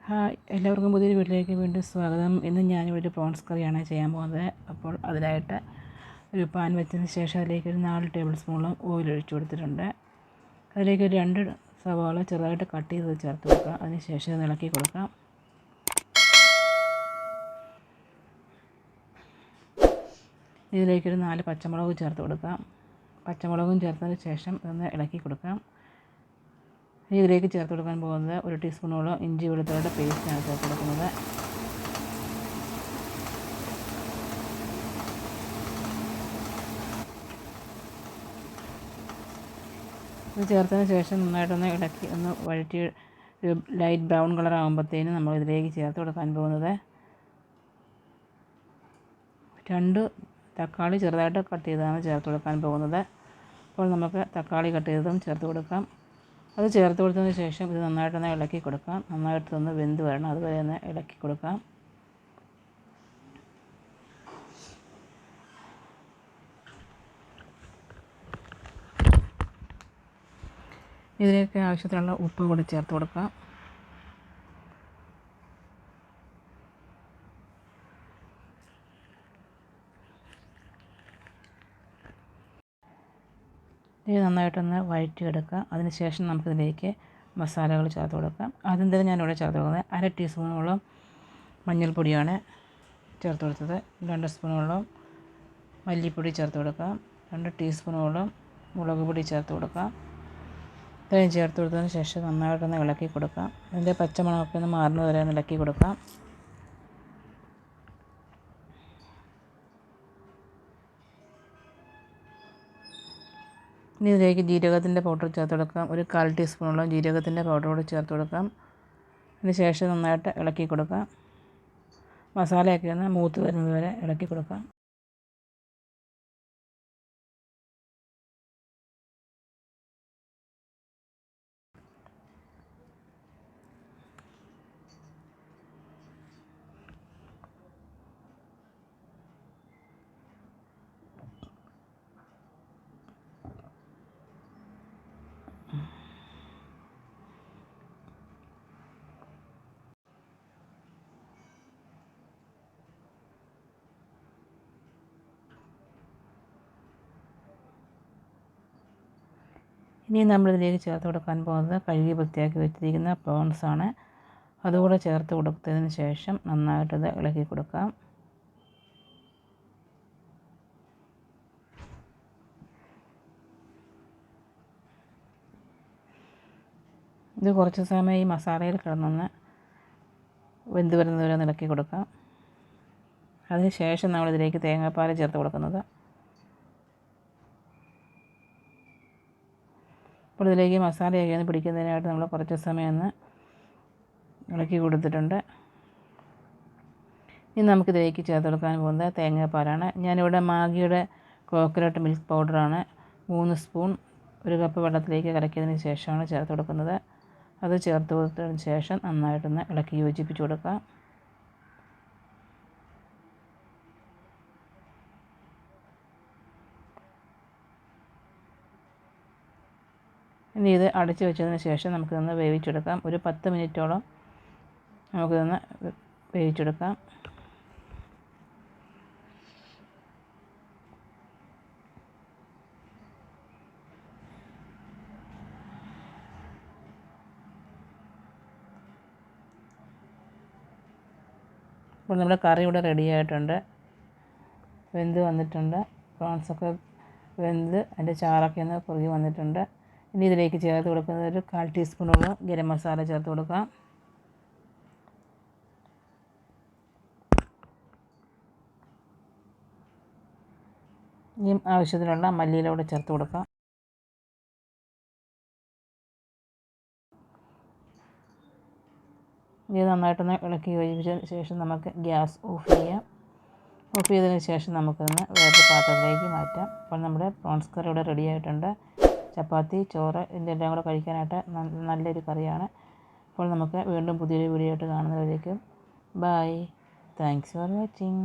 Hi, എല്ലാവർക്കും പുതിയൊരു വീട്ടിലേക്ക് വീണ്ടും സ്വാഗതം. ഇന്ന് ഞാനിവിടെ ഒരു പ്രോൺസ് കറിയാണ് ചെയ്യാൻ പോകുന്നത്. അപ്പോൾ അതിനായിട്ട് ഒരു പാൻ വെച്ചതിന് ശേഷം അതിലേക്ക് ഒരു 4 ടേബിൾ സ്പൂണോളം ഓയിൽ ഒഴിച്ചു കൊടുത്തിട്ടുണ്ട്. അതിലേക്ക് ഒരു 2 സവാള ചെറുതായിട്ട് കട്ട് ചെയ്ത് ചേർത്ത് കൊടുക്കുക. അതിന് ശേഷം ഇത് ഇളക്കി കൊടുക്കാം. ഇതിലേക്കൊരു 4 പച്ചമുളക് ചേർത്ത് കൊടുക്കാം. പച്ചമുളകും ചേർത്തതിന് ശേഷം ഇതൊന്ന് ഇളക്കി കൊടുക്കാം. ഇതിലേക്ക് ചേർത്ത് കൊടുക്കാൻ പോകുന്നത് 1 ടീസ്പൂണോളം ഇഞ്ചി വെളുത്തുള്ളിയുടെ പേസ്റ്റാണ് ചേർത്ത് കൊടുക്കുന്നത്. ഇത് ചേർത്തതിന് ശേഷം നന്നായിട്ടൊന്ന് ഇളക്കി ഒന്ന് വഴറ്റി ഒരു ലൈറ്റ് ബ്രൗൺ കളർ ആകുമ്പോഴത്തേനും നമ്മൾ ഇതിലേക്ക് ചേർത്ത് കൊടുക്കാൻ പോകുന്നത് 2 തക്കാളി ചെറുതായിട്ട് കട്ട് ചെയ്താണ് ചേർത്ത് കൊടുക്കാൻ പോകുന്നത്. അപ്പോൾ നമുക്ക് തക്കാളി കട്ട് ചെയ്തതും ചേർത്ത് കൊടുക്കാം. അത് ചേർത്ത് കൊടുത്തതിന് ശേഷം ഇത് നന്നായിട്ടൊന്ന് ഇളക്കി കൊടുക്കാം. നന്നായിട്ടൊന്ന് വെന്ത് വരണം, അതുവരെ ഒന്ന് ഇളക്കി കൊടുക്കാം. ഇതിലേക്ക് ആവശ്യത്തിനുള്ള ഉപ്പ് കൂടി ചേർത്ത് കൊടുക്കാം. ഇത് നന്നായിട്ടൊന്ന് വഴറ്റിയെടുക്കുക. അതിനുശേഷം നമുക്കിതിലേക്ക് മസാലകൾ ചേർത്ത് കൊടുക്കാം. ആദ്യം തന്നെ ഞാനിവിടെ ചേർത്ത് കൊടുക്കുന്നത് 1/2 ടീസ്പൂണോളം മഞ്ഞൾപ്പൊടിയാണ് ചേർത്ത് കൊടുത്തത്. 2 സ്പൂണോളം മല്ലിപ്പൊടി ചേർത്ത് കൊടുക്കാം. 2 ടീസ്പൂണോളം മുളക് പൊടി ചേർത്ത് കൊടുക്കാം. ഇത്രയും ചേർത്ത് കൊടുത്തതിന് ശേഷം നന്നായിട്ടൊന്ന് ഇളക്കി കൊടുക്കാം. അതിൻ്റെ പച്ചമണമൊക്കെ ഒന്ന് മാറുന്നത് വരെ ഒന്ന് ഇളക്കി കൊടുക്കാം. ഇനി ഇതിലേക്ക് ജീരകത്തിൻ്റെ പൗഡർ ചേർത്ത് കൊടുക്കാം. ഒരു 1/4 ടീസ്പൂണോളം ജീരകത്തിൻ്റെ പൗഡർ കൂടി ചേർത്ത് കൊടുക്കാം. അതിന് ശേഷം നന്നായിട്ട് ഇളക്കി കൊടുക്കാം. മസാലയൊക്കെ ഒന്ന് മൂത്ത് വരുന്നത് വരെ ഇളക്കി കൊടുക്കാം. ഇനി നമ്മളിതിലേക്ക് ചേർത്ത് കൊടുക്കാൻ പോകുന്നത് കഴുകി വൃത്തിയാക്കി വെച്ചിരിക്കുന്ന പ്രോൺസാണ്. അതുകൂടെ ചേർത്ത് കൊടുത്തതിന് ശേഷം നന്നായിട്ടത് ഇളക്കി കൊടുക്കാം. ഇത് കുറച്ച് സമയം ഈ മസാലയിൽ കിടന്നൊന്ന് വെന്ത് വരുന്നതുവരെ ഒന്ന് ഇളക്കി കൊടുക്കാം. അതിന് ശേഷം നമ്മളിതിലേക്ക് തേങ്ങാപ്പാൽ ചേർത്ത് കൊടുക്കുന്നത്. അപ്പോൾ ഇതിലേക്ക് മസാലയൊക്കെ ഒന്ന് പിടിക്കുന്നതിനായിട്ട് നമ്മൾ കുറച്ച് സമയം ഒന്ന് ഇളക്കി കൊടുത്തിട്ടുണ്ട്. ഇനി നമുക്കിതിലേക്ക് ചേർത്ത് കൊടുക്കാൻ പോകുന്നത് തേങ്ങാപ്പാലാണ്. ഞാനിവിടെ മാഗിയുടെ കോക്കനട്ട് മിൽക്ക് പൗഡറാണ് 3 സ്പൂൺ 1 കപ്പ് വെള്ളത്തിലേക്ക് കലക്കിയതിന് ശേഷമാണ് ചേർത്ത് കൊടുക്കുന്നത്. അത് ചേർത്ത് കൊടുത്തതിന് ശേഷം നന്നായിട്ടൊന്ന് ഇളക്കി യോജിപ്പിച്ച് കൊടുക്കുക. ഇനി ഇത് അടച്ചു വെച്ചതിന് ശേഷം നമുക്കിതൊന്ന് വേവിച്ചെടുക്കാം. ഒരു 10 മിനിറ്റോളം നമുക്കിതൊന്ന് വേവിച്ചെടുക്കാം. അപ്പോൾ നമ്മുടെ കറി ഇവിടെ റെഡി ആയിട്ടുണ്ട്. വെന്ത് വന്നിട്ടുണ്ട്. പ്രോൺസൊക്കെ വെന്ത് അതിൻ്റെ ചാറൊക്കെ ഒന്ന് കുറുകി വന്നിട്ടുണ്ട്. ഇനി ഇതിലേക്ക് ചേർത്ത് കൊടുക്കുന്നത് ഒരു 1/4 ടീസ്പൂണോളം ഗരം മസാല ചേർത്ത് കൊടുക്കാം. ഇനി ആവശ്യത്തിനുള്ള മല്ലിയില കൂടെ ചേർത്ത് കൊടുക്കാം. ഇത് നന്നായിട്ടൊന്ന് ഇളക്കി യോജിപ്പിച്ചതിന് ശേഷം നമുക്ക് ഗ്യാസ് ഓഫ് ചെയ്യാം. ഓഫ് ചെയ്തതിന് ശേഷം നമുക്കൊന്ന് വേറൊരു പാത്രത്തിലേക്ക് മാറ്റാം. അപ്പോൾ നമ്മുടെ പ്രോൺസ് കറി ഇവിടെ റെഡി ആയിട്ടുണ്ട്. ചപ്പാത്തി, ചോറ് ഇതിൻ്റെല്ലാം കൂടെ കഴിക്കാനായിട്ട് നല്ലൊരു കറിയാണ്. അപ്പോൾ നമുക്ക് വീണ്ടും പുതിയൊരു വീഡിയോ ആയിട്ട് കാണുന്നവരേക്കും ബൈ. Thanks for watching.